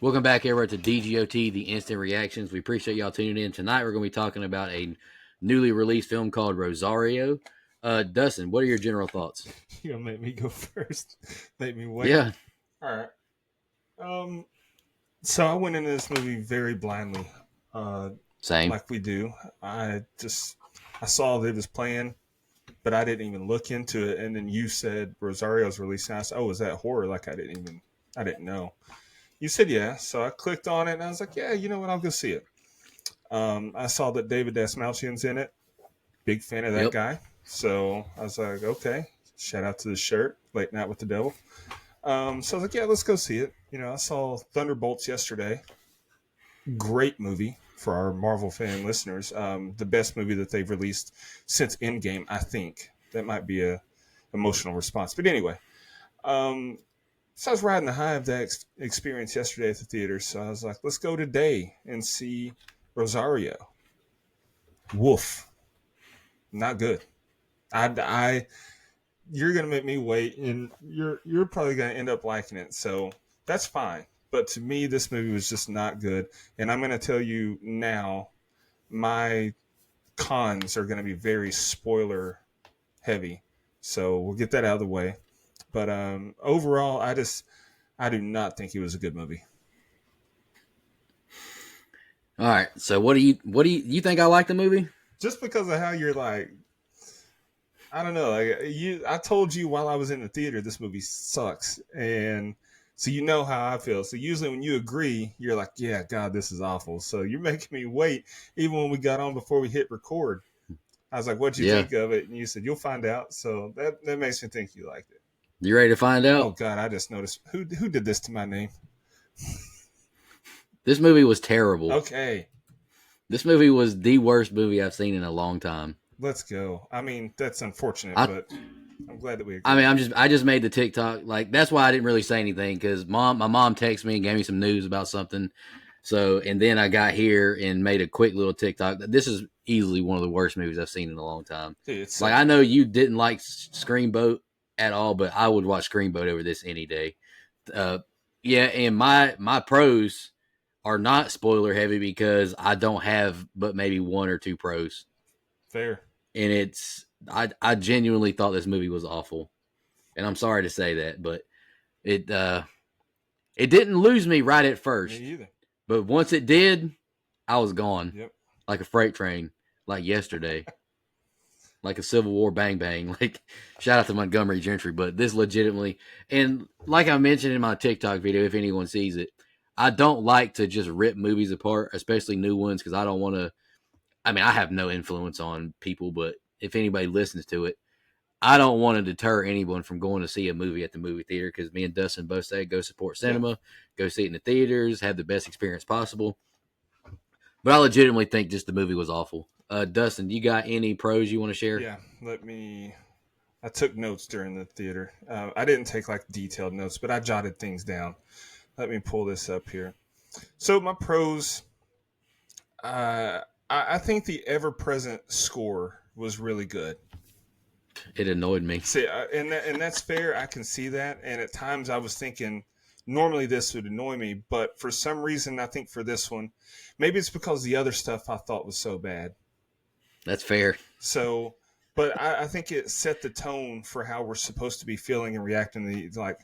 Welcome back, everyone, to DGOT, the Instant Reactions. We appreciate y'all tuning in. Tonight, we're going to be talking about a newly released film called Rosario. Dustin, what are your general thoughts? You gonna make me go first? Make me wait. Yeah, All right. Um. So I went into this movie very blindly, uh, same. like we do. I saw that it was playing, but I didn't even look into it. And then you said Rosario's releasing. I said, "Oh, is that horror?" Like I didn't know. You said yeah, so I clicked on it and I was like, "Yeah, you know what? I'll go see it." I saw that David Dasmalchian's in it. Big fan of that Yep. guy. So I was like, okay. Shout out to the shirt, Late Night with the Devil. So I was like, yeah, let's go see it. I saw Thunderbolts yesterday. Great movie for our Marvel fan listeners. The best movie that they've released since Endgame, I think. That might be a emotional response, but anyway. Um, so I was riding the high of that experience yesterday at the theater. So I was like, let's go today and see Rosario. Woof, not good. I you're gonna make me wait, and you're probably gonna end up liking it. So that's fine. But to me, this movie was just not good, and I'm gonna tell you now, my cons are gonna be very spoiler heavy. So we'll get that out of the way. But overall, I do not think it was a good movie. All right. So, you think I like the movie? Just because of how you're like, I don't know. Like I told you while I was in the theater, this movie sucks, and so you know how I feel. So usually when you agree, you're like, yeah, God, this is awful. So you're making me wait. Even when we got on before we hit record, I was like, what'd you Yeah. think of it? And you said you'll find out. So that makes me think you liked it. You ready to find Oh out? God, I just noticed who did this to my name. This movie was terrible. Okay, This movie was the worst movie I've seen in a long time. let's go. I mean, that's unfortunate, I but I'm glad that we I agree. mean, I just made the TikTok. Like, that's why I didn't really say anything, because my mom texted me and gave me some news about something. So, and then I got here and made a quick little TikTok. This is easily one of the worst movies I've seen in a long time. Dude, it's Like, so I bad. know you didn't like Screamboat at all, but I would watch Screamboat over this any day. Uh, yeah, and my pros are not spoiler heavy because I don't have but maybe one or two pros, Fair. and I genuinely thought this movie was awful, and I'm sorry to say that, but it it didn't lose me right at Me first, either. but once it did, I was gone Yep. like a freight train, like yesterday, like a Civil War bang bang. Like, shout out to Montgomery Gentry, but this legitimately, and like I mentioned in my TikTok video, if anyone sees it, I don't like to just rip movies apart, especially new ones, because I don't want to. I mean, I have no influence on people, but if anybody listens to it, I don't want to deter anyone from going to see a movie at the movie theater, because me and Dustin both say go support Yeah. cinema, go see it in the theaters, have the best experience possible. But I legitimately think just the movie was awful. Dustin, you got any pros you want to share? Yeah. I took notes during the theater. I didn't take like detailed notes, but I jotted things down. Let me pull this up here. So my pros, uh, I think the ever-present score was really good. It annoyed me. See, and that's fair. I can see that. And at times I was thinking, normally this would annoy me, but for some reason, I think for this one, maybe it's because the other stuff I thought was so bad. That's fair. So, but I think it set the tone for how we're supposed to be feeling and reacting. Like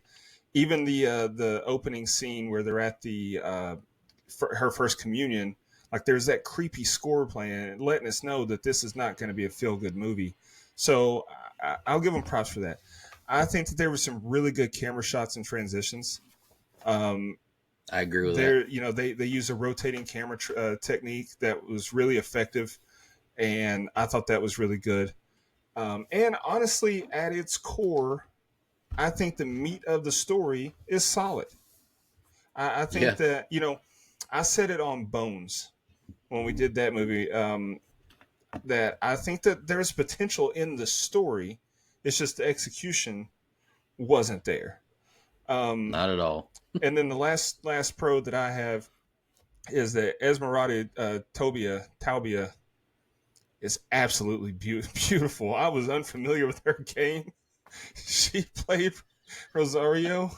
even the opening scene where they're at her first communion. Like there's that creepy score playing, letting us know that this is not going to be a feel good movie. So I'll give them props for that. I think that there were some really good camera shots and transitions. Um, I agree with that. there, they use a rotating camera technique that was really effective, and I thought that was really good. And honestly, at its core, I think the meat of the story is solid. I think Yeah. that I said it on Bones when we did that movie. That I think that there's potential in the story. It's just the execution wasn't there. Um, Not at all. and then the last pro that I have is that Esmeralda Taubia is absolutely beautiful. I was unfamiliar with her game. She played Rosario,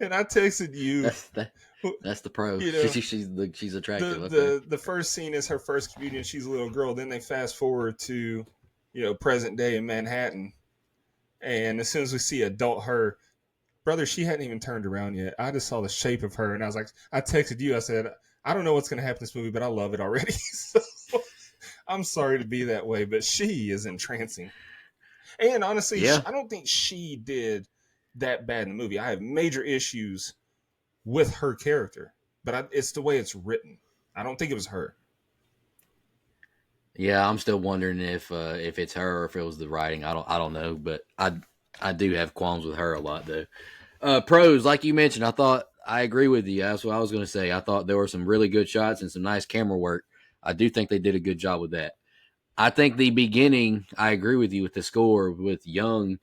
And I texted you, That's that. That's the pro. you know, She's attractive. the Okay. the first scene is her first communion. She's a little girl. Then they fast forward to, present day in Manhattan, and as soon as we see adult her, brother, she hadn't even turned around yet. I just saw the shape of her, and I was like, I texted you. I said, I don't know what's going to happen in this movie, but I love it already. So, I'm sorry to be that way, but she is entrancing. And honestly, Yeah. I don't think she did that bad in the movie. I have major issues with her character, but it's the way it's written. I don't think it was her. Yeah, I'm still wondering if it's her or if it was the writing. I don't know, but I do have qualms with her a lot though. Pros, like you mentioned, I agree with you. That's what I was going to say. I thought there were some really good shots and some nice camera work. I do think they did a good job with that. I think the beginning, I agree with you with the score with young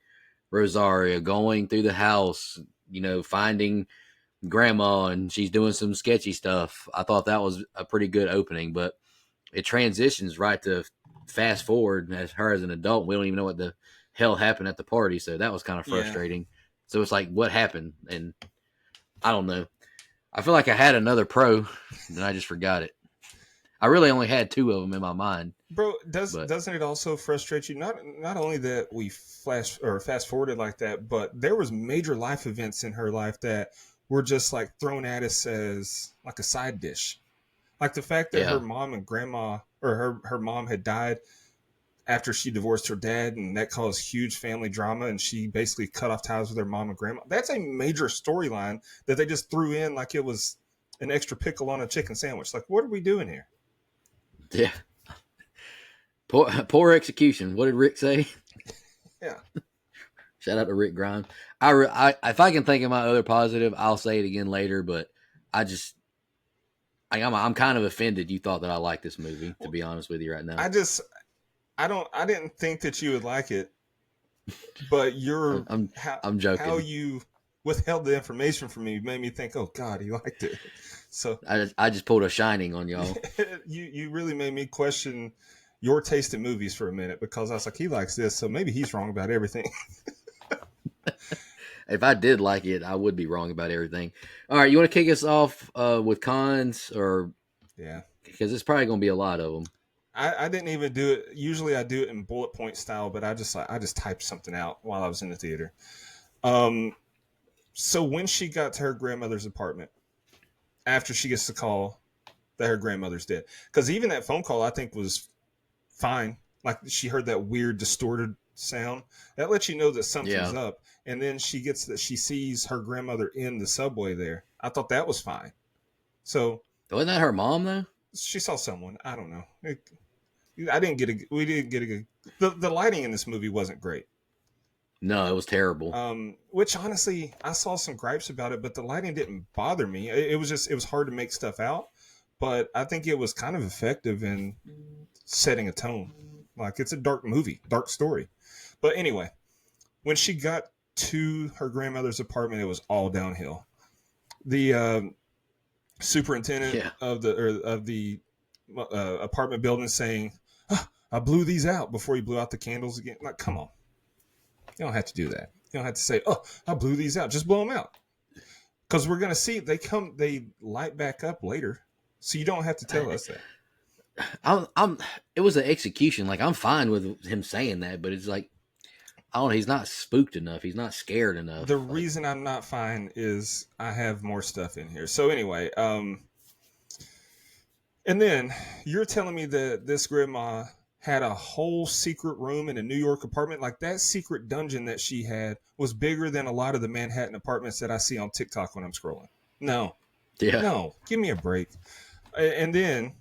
Rosario going through the house, finding grandma and she's doing some sketchy stuff. I thought that was a pretty good opening, but it transitions right to fast forward as her as an adult. We don't even know what the hell happened at the party, so that was kind of Yeah, frustrating. So it's like, what happened? And I don't know. I feel like I had another pro, and I just forgot it. I really only had two of them in my mind, bro. but Doesn't it also frustrate you? Not only that we flash or fast forwarded like that, but there was major life events in her life that were just like thrown at us as like a side dish. Like the fact that her yeah, mom and grandma, or her mom had died after she divorced her dad, and that caused huge family drama, and she basically cut off ties with her mom and grandma. That's a major storyline that they just threw in like it was an extra pickle on a chicken sandwich. Like, what are we doing here? yeah. Poor execution. What did Rick say? Yeah, Shout out to Rick Grimes. If I can think of my other positive, I'll say it again later. But I just, I'm kind of offended. You thought that I liked this movie, to well, be honest with you right now. I just I didn't think that you would like it, but I'm, your I'm, I'm how joking. you withheld the information from me made me think, oh God, he liked it. So I just pulled a Shining on y'all. you really made me question your taste in movies for a minute, because I was like, he likes this, so maybe he's wrong about everything. If I did like it, I would be wrong about everything. All right, you want to kick us off with cons, or Yeah. because it's probably going to be a lot of them. I didn't even do it. Usually I do it in bullet point style, but I just typed something out while I was in the theater. Um, so when she got to her grandmother's apartment, after she gets the call that her grandmother's dead, because even that phone call I think was fine. Like she heard that weird distorted sound that lets you know that something's Yeah, up, and then she sees her grandmother in the subway there. I thought that was fine. So wasn't that her mom though? she saw someone. I don't know. I didn't get a. We didn't get a good. The lighting in this movie wasn't great. No, it was terrible. Which honestly, I saw some gripes about it, but the lighting didn't bother me. It was just it was hard to make stuff out, but I think it was kind of effective in setting a tone. Like it's a dark movie, dark story. But anyway, when she got to her grandmother's apartment, it was all downhill. The superintendent Yeah, of the apartment building saying, "Ah, I blew these out," before he blew out the candles again. Like, come on, you don't have to do that. You don't have to say, "Oh, I blew these out." Just blow them out, because we're gonna see they light back up later, so you don't have to tell us that. I'm. It was an execution. Like I'm fine with him saying that, but it's like I don't know. He's not spooked enough. He's not scared The enough. Like reason I'm not fine is I have more stuff in here. So anyway, and then you're telling me that this grandma had a whole secret room in a New York apartment. Like that secret dungeon that she had was bigger than a lot of the Manhattan apartments that I see on TikTok when I'm scrolling. No, yeah, no, give me a break. And then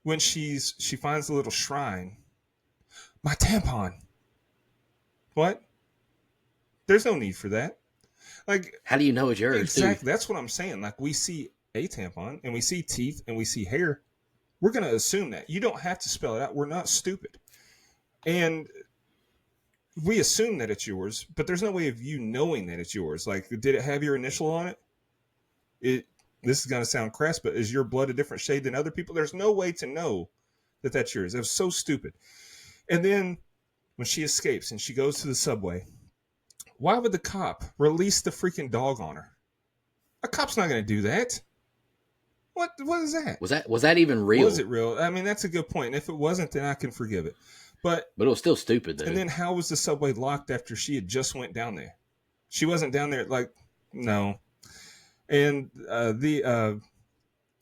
when she finds the little shrine, my tampon. What? There's no need for that. Like, how do you know it's yours too? exactly. That's what I'm saying. Like we see a tampon and we see teeth and we see hair. We're going to assume that. You don't have to spell it out. We're not stupid. And we assume that it's yours, but there's no way of you knowing that it's yours. Like, did it have your initial on it? It. This is going to sound crass, but is your blood a different shade than other people? There's no way to know that that's yours. It was so stupid. And then when she escapes and she goes to the subway, Why would the cop release the freaking dog on her? A cop's not going to do that. What is that? Was that even Was real? it real? I mean, that's a good point. And if it wasn't, then I can forgive it. But But it was still stupid and though. then how was the subway locked after she had just went down there? She wasn't down there like no. And the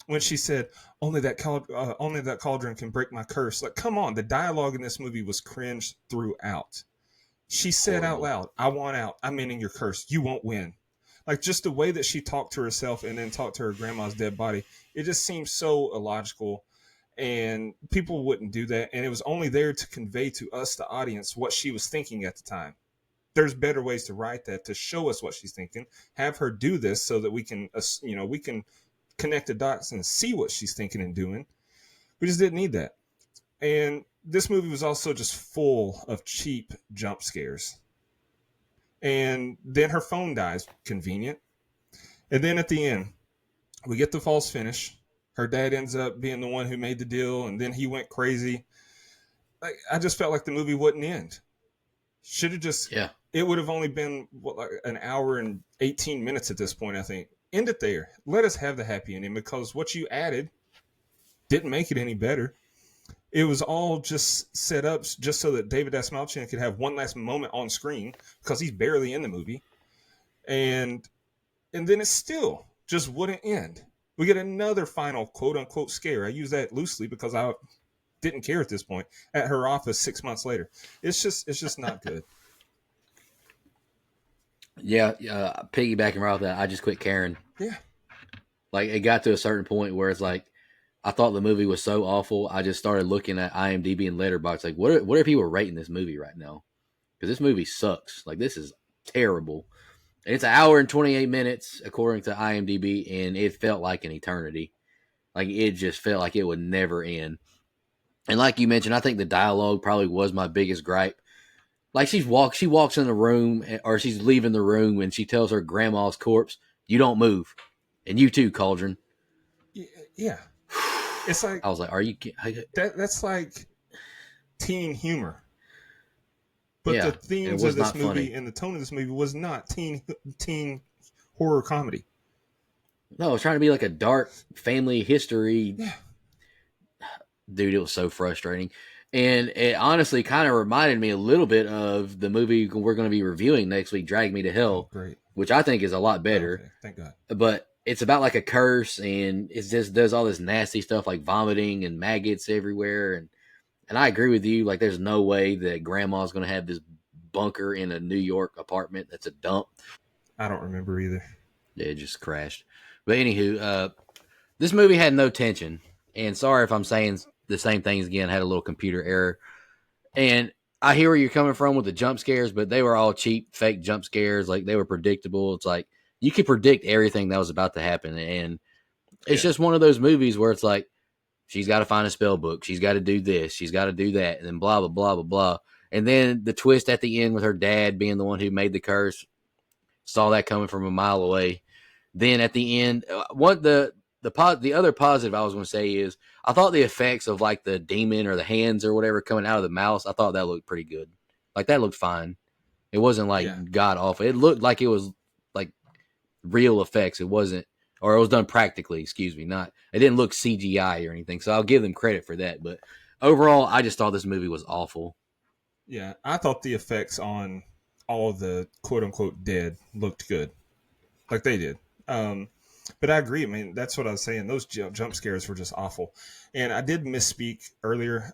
when she said only that cauldron can break my curse. Like, come on, the dialogue in this movie was cringe throughout. She said out Horrible. loud, "I want out. I'm ending your curse. You won't win." Like just the way that she talked to herself and then talked to her grandma's dead body, it just seems so illogical. And people wouldn't do that. And it was only there to convey to us, the audience, what she was thinking at the time. There's better ways to write that to show us what she's thinking. Have her do this so that we can connect the dots and see what she's thinking and doing. We just didn't need that. And this movie was also just full of cheap jump scares. And then her phone dies, convenient. And then at the end, we get the false finish. Her dad ends up being the one who made the deal, and then he went crazy. Like, I just felt like the movie wouldn't end. Should have just. Yeah. It would have only been like an hour and 18 minutes at this point. I think end it there. Let us have the happy ending because what you added didn't make it any better. It was all just set up just so that David Asmalchian could have one last moment on screen because he's barely in the movie, and then it still just wouldn't end. We get another final quote unquote scare. I use that loosely because I didn't care at this point at her office 6 months later. It's just not good. Yeah, piggybacking right off that, I just quit caring. Yeah. Like it got to a certain point where it's like I thought the movie was so awful. I just started looking at IMDb and Letterboxd. Like, what are people rating this movie right now? Because this movie sucks. Like, this is terrible. And it's an hour and 28 minutes according to IMDb, and it felt like an eternity. Like it just felt like it would never end. And like you mentioned, I think the dialogue probably was my biggest gripe. Like she walks in the room, or she's leaving the room, and she tells her grandma's corpse, "You don't move," and you too, Cauldron. Yeah. It's like I was like, "Are you?" that's like teen humor. But the Yeah, and it themes of was this not movie funny. and the tone of this movie was not teen horror comedy. No, it was trying to be like a dark family history. Yeah. Dude, it was so frustrating. And it honestly kind of reminded me a little bit of the movie we're going to be reviewing next week, Drag Me to Oh, Hell, great. which I think is a lot Oh, better. okay. Thank God. But it's about like a curse, and it just does all this nasty stuff like vomiting and maggots everywhere. And I agree with you. Like, there's no way that grandma's going to have this bunker in a New York apartment that's a dump. I don't remember either. Yeah, it just crashed. But anywho, this movie had no tension. And sorry if I'm saying the same things again. Had a little computer error. And I hear where you're coming from with the jump scares, but they were all cheap, fake jump scares. Like they were predictable. It's like you could predict everything that was about to happen. And it's Yeah. just one of those movies where it's like she's got to find a spell book. She's got to do this. She's got to do that. And then blah, blah, blah, blah, blah. And then the twist at the end with her dad being the one who made the curse, saw that coming from a mile away. Then at the end, what the other positive I was going to say is I thought the effects of like the demon or the hands or whatever coming out of the mouse, I thought that looked pretty good. Like that looked fine. It wasn't Yeah. like god awful. It looked like it was like real effects. It wasn't, or it was done practically. Excuse me, not. It didn't look CGI or anything. So I'll give them credit for that. But overall, I just thought this movie was awful. Yeah. I thought the effects on all of the quote unquote dead looked good. Like they did. But I agree. I mean, that's what I was saying. Those jump scares were just awful. And I did misspeak earlier.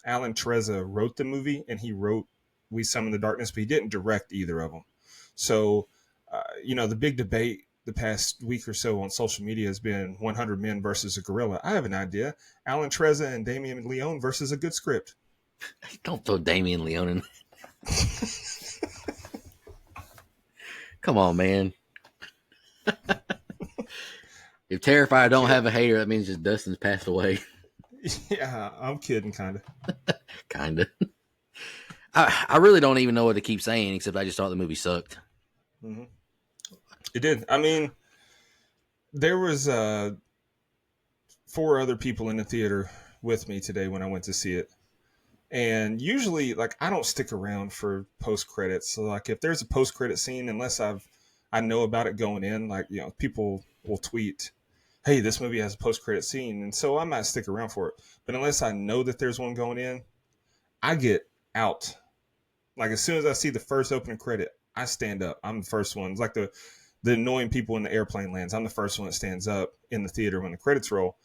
Alan Treza wrote the movie and he wrote We Summon the Darkness, but he didn't direct either of them. So, the big debate the past week or so on social media has been 100 Men versus a Gorilla. I have an idea. Alan Treza and Damien Leone versus a good script. Don't throw Damien Leone in. Come on, man. If Terrifier don't Kid. have a hater, that means just Dustin's passed away. Yeah, I'm kidding, kind of. Kind of. I really don't even know what to keep saying, except I just thought the movie sucked. Mm-hmm. It did. I mean, there was 4 other people in the theater with me today when I went to see it. And usually, like, I don't stick around for post credits. So like if there's a post credit scene, unless I know about it going in, like, people will tweet, hey, this movie has a post credit scene, and so I might stick around for it. But unless I know that there's one going in, I get out. Like as soon as I see the first opening credit, I stand up. I'm the first one. It's like the annoying people in the airplane lands. I'm the first one that stands up in the theater when the credits roll.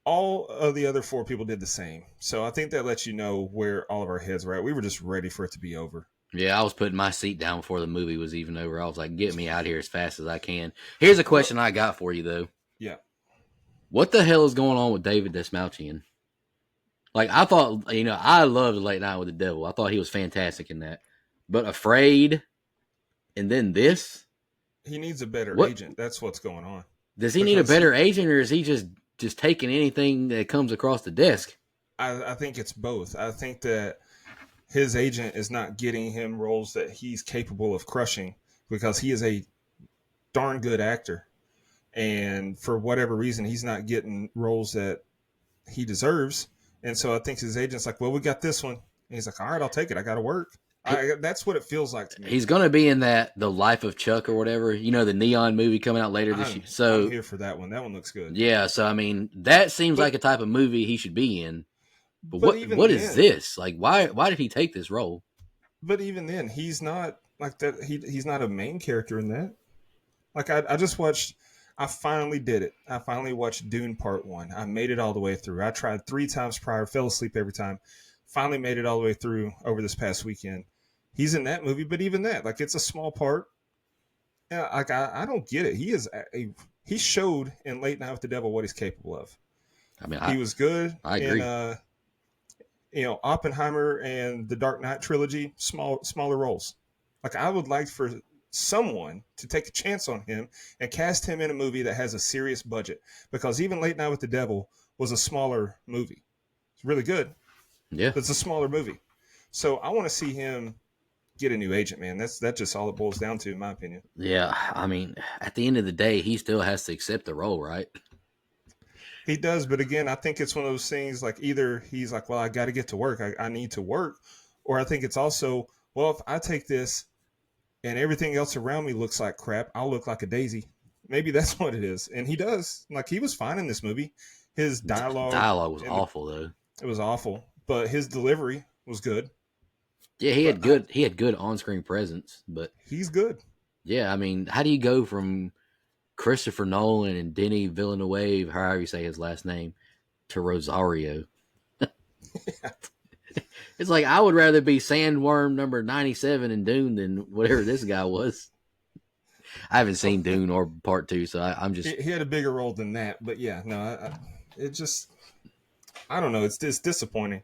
All of the other four people did the same. So I think that lets you know where all of our heads were at. We were just ready for it to be over. Yeah, I was putting my seat down before the movie was even over. I was like, get me out here as fast as I can. Here's a Well, question I got for you, though. yeah, What the hell is going on with David Desmalchian? Like, I thought, I loved Late Night with the Devil. I thought he was fantastic in that. But Afraid, and then he this? he needs a better What? agent. That's what's going on. Does he need a Because better agent, or is he just taking anything that comes across the desk? I think it's both. I think that his agent is not getting him roles that he's capable of crushing because he is a darn good actor. And for whatever reason, he's not getting roles that he deserves. And so I think his agent's like, well, we got this one. And he's like, all right, I'll take it. I got to work. That's what it feels like to me. He's going to be in that The Life of Chuck or whatever, the Neon movie coming out later this year. I'm So here for that one. That one looks good. yeah, so I mean, that seems But like a type of movie he should be in. But but what even is then, this? Like, why did he take this role? he's not like that. He's not a main character in that. Like I just watched. I finally did it. I finally watched Dune Part One. I made it all the way through. I tried 3 times prior, fell asleep every time. Finally made it all the way through over this past weekend. He's in that movie, but even that, like, it's a small part. Yeah, like I don't get it. He showed in Late Night with the Devil what he's capable of. I mean, He was good I in agree. Oppenheimer and the Dark Knight trilogy, smaller roles. Like I would like for someone to take a chance on him and cast him in a movie that has a serious budget, because even Late Night with the Devil was a smaller movie. It's really good, Yeah, but it's a smaller movie. So I want to see him get a new agent, man. That's just all it boils down to, in my opinion. yeah. I mean, at the end of the day, he still has to accept the role, right? He does, but again, I think it's one of those things, like either he's like, well, I got to get to work. I need to work. Or I think it's also, well, if I take this and everything else around me looks like crap, I'll look like a daisy. Maybe that's what it is. And he does. Like, he was fine in this movie. His dialogue Dialogue was and awful though. it was awful, but his delivery was good. Yeah, But he had good on screen presence, but he's good. yeah, I mean, how do you go from Christopher Nolan and Denny Villeneuve, however you say his last name, to Rosario? It's like I would rather be Sandworm number 97 in Dune than whatever this guy was. I haven't Well, seen Dune or Part Two, so I'm just he had a bigger role than that. But yeah, no, it just, I don't know. It's disappointing.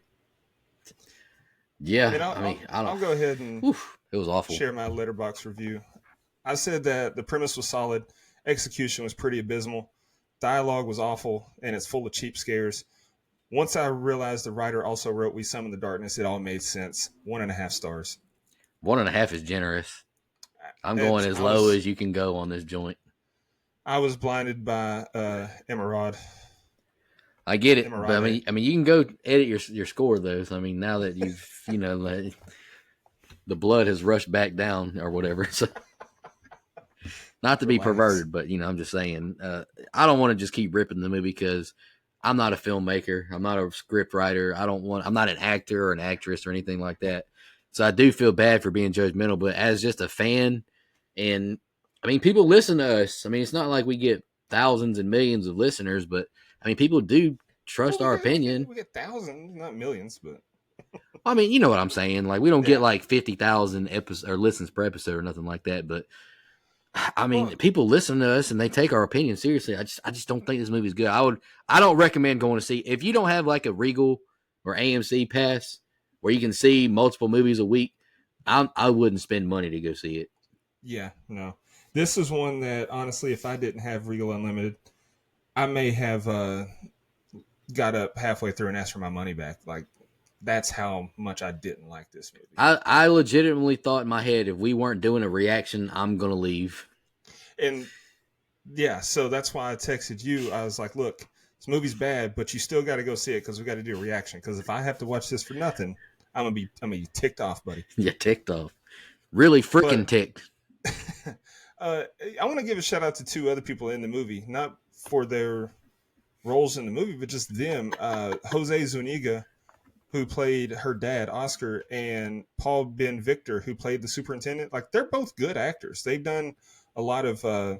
yeah. And I'll, I mean, I'll, I don't. I'll go ahead and Oof, it was awful. share my letterbox review. I said that the premise was solid, execution was pretty abysmal, dialogue was awful, and it's full of cheap scares. Once I realized the writer also wrote We Summon the Darkness, it all made sense. 1.5 stars. 1.5 is generous. I'm going as I low was as you can go on this joint. I was blinded by I get it, but Emerade. I mean, you can go edit your score though. So, I mean, now that you've like, the blood has rushed back down or whatever. So, not to be Relax. perverted, but I'm just saying, I don't want to just keep ripping the movie because I'm not a filmmaker. I'm not a script writer. I'm not an actor or an actress or anything like that. So I do feel bad for being judgmental, but as just a fan, and I mean, people listen to us. I mean, it's not like we get thousands and millions of listeners, but I mean, people do Well, trust we our get we get opinion. we get thousands, not millions, but I mean, you know what I'm saying. Like, we don't get yeah. like 50,000 episodes or listens per episode or nothing like that, but I Well, mean, people listen to us and they take our opinion seriously. I just don't think this movie's good. I don't recommend going to see if you don't have like a Regal or AMC pass where you can see multiple movies a week. I wouldn't spend money to go see it. yeah, no. This is one that honestly, if I didn't have Regal Unlimited, I may have got up halfway through and asked for my money back. Like, that's how much I didn't like this movie. I legitimately thought in my head if we weren't doing a reaction, I'm gonna leave. And yeah, so that's why I texted you. I was like, look, This movie's bad, but you still got to go see it because we got to do a reaction. Because if I have to watch this for nothing, I'm gonna be ticked off, buddy. You ticked off. Really freaking But ticked. uh, I want to give a shout out to two other people in the movie, not for their roles in the movie, but just them. Jose Zuniga, who played her dad, Oscar, and Paul Ben Victor, who played the superintendent. Like, they're both good actors. They've done a lot of uh,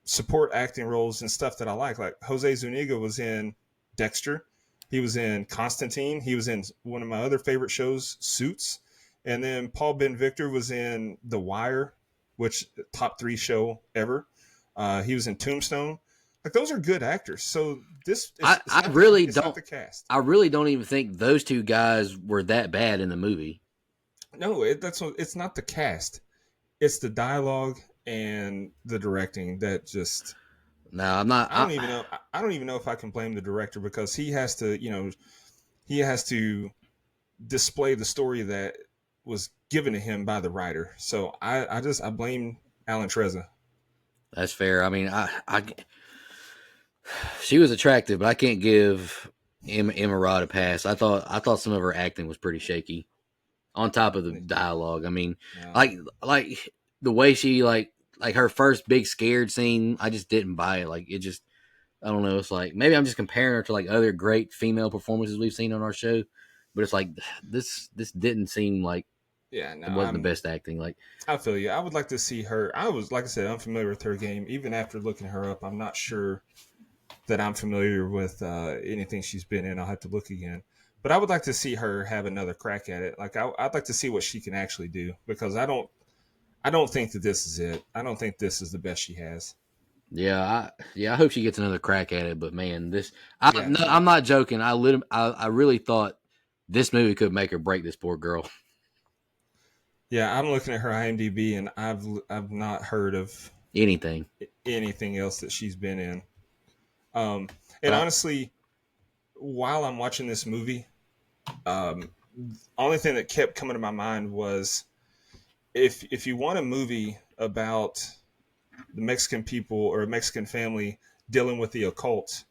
support acting roles and stuff that I like. Like, Jose Zuniga was in Dexter. He was in Constantine. He was in one of my other favorite shows, Suits. And then Paul Ben Victor was in The Wire, which top 3 show ever. He was in Tombstone. Like, those are good actors. So this I, it's I not the really it's not don't. the cast. I really don't even think those two guys were that bad in the movie. No, it's not the cast. It's the dialogue and the directing that just No, I'm not. I don't even know. I don't even know if I can blame the director because he has to display the story that was given to him by the writer. So I blame Alan Treza. That's fair. I mean, she was attractive, but I can't give Emma Rod a pass. I thought some of her acting was pretty shaky. On top of the dialogue, I mean, No. like the way she like her first big scared scene, I just didn't buy it. Like it just, I don't know. It's like maybe I'm just comparing her to like other great female performances we've seen on our show, but it's like this didn't seem like Yeah, no, it wasn't the best acting. Like I feel you. I would like to see her. I was, like I said, unfamiliar with her game. Even after looking her up, I'm not sure that I'm familiar with anything she's been in. I'll have to look again. But I would like to see her have another crack at it. Like, I'd like to see what she can actually do because I don't think that this is it. I don't think this is the best she has. yeah, I hope she gets another crack at it. But man, this I Yeah, no, no, I'm not joking. I really thought this movie could make or break this poor girl. yeah. I'm looking at her IMDb and I've not heard of Anything, anything else that she's been in. Um, and but honestly, while I'm watching this movie, um, only thing that kept coming to my mind was if you want a movie about the Mexican people or a Mexican family dealing with the occult,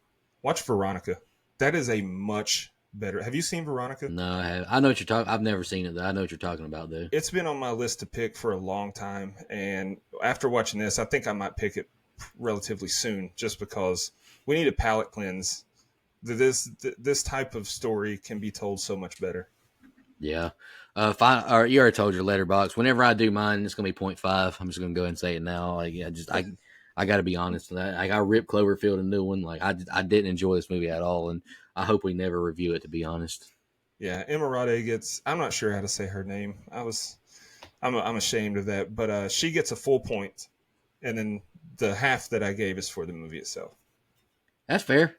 watch Veronica. That is a much better. Have you seen Veronica? no, I know what you're talking. I've never seen it though. I know what you're talking about though. It's been on my list to pick for a long time, and after watching this, I think I might pick it relatively soon, just because we need a palate cleanse. This type of story can be told so much better. Yeah. Fine. Or you already told your letterbox. Whenever I do mine, it's gonna be 0.5. I'm just gonna go ahead and say it now. Like, I got to be honest with that. Like, I ripped Cloverfield a new one. Like, I didn't enjoy this movie at all, and I hope we never review it. To be honest. Yeah, Emirate gets. I'm not sure how to say her name. I'm ashamed of that, but she gets a full point, and then the half that I gave is for the movie itself. That's fair.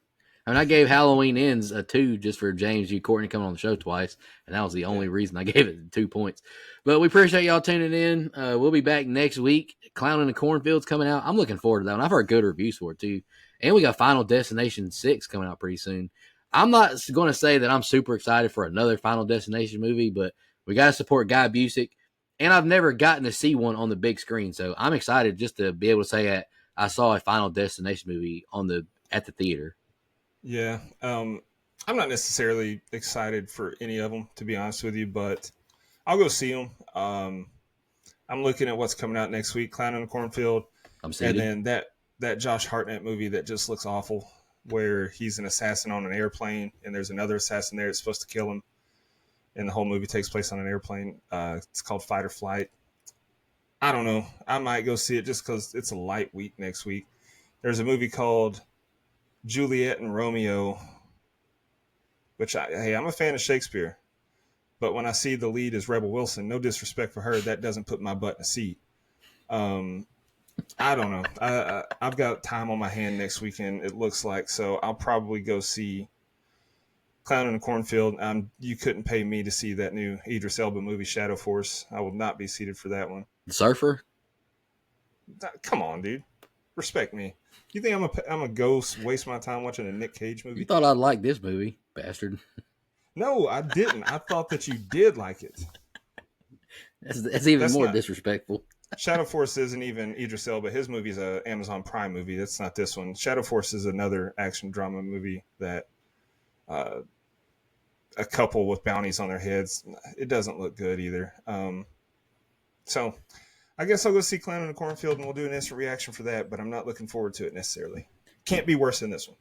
I mean, I gave Halloween Ends a 2 just for James G. Courtney coming on the show twice, and that was the Yeah, only reason I gave it 2 points. But we appreciate y'all tuning in. We'll be back next week. Clown in the Cornfield's coming out. I'm looking forward to that one. I've heard good reviews for it too, and we got Final Destination 6 coming out pretty soon. I'm not going to say that I'm super excited for another Final Destination movie, but we got to support Guy Busick, and I've never gotten to see one on the big screen, so I'm excited just to be able to say that I saw a Final Destination movie at the theater. yeah. I'm not necessarily excited for any of them, to be honest with you, but I'll go see them. I'm looking at what's coming out next week: Clown in the Cornfield, I'm and seated. then that Josh Hartnett movie that just looks awful, where he's an assassin on an airplane, and there's another assassin there that's supposed to kill him, and the whole movie takes place on an airplane. It's called Fight or Flight. I don't know. I might go see it just because it's a light week next week. There's a movie called Juliet and Romeo, which hey, I'm a fan of Shakespeare, but when I see the lead is Rebel Wilson, no disrespect for her, that doesn't put my butt in a seat. Um, I don't know. I've got time on my hand next weekend. It looks like, so I'll probably go see Clown in the Cornfield. You couldn't pay me to see that new Idris Elba movie, Shadow Force. I will not be seated for that one. The Surfer? Come on, dude. Respect me. You think I'm a ghost waste my time watching a Nick Cage You movie? thought I'd like this movie, bastard. No, I didn't. I thought that you did like it. That's even That's more not disrespectful. Shadow Force isn't even Idris Elba. His movie's a Amazon Prime movie. That's not this one. Shadow Force is another action drama movie that uh, a couple with bounties on their heads. It doesn't look good either. So I guess I'll go see Clown in the Cornfield and we'll do an instant reaction for that. But I'm not looking forward to it necessarily. Can't be worse than this one.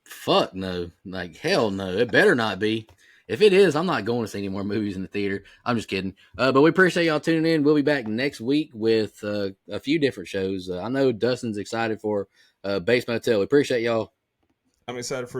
Fuck no. Like, hell no. It better not be. If it is, I'm not going to see any more movies in the theater. I'm just kidding. But we appreciate y'all tuning in. We'll be back next week with a few different shows. I know Dustin's excited for Base Motel. We appreciate y'all. I'm excited for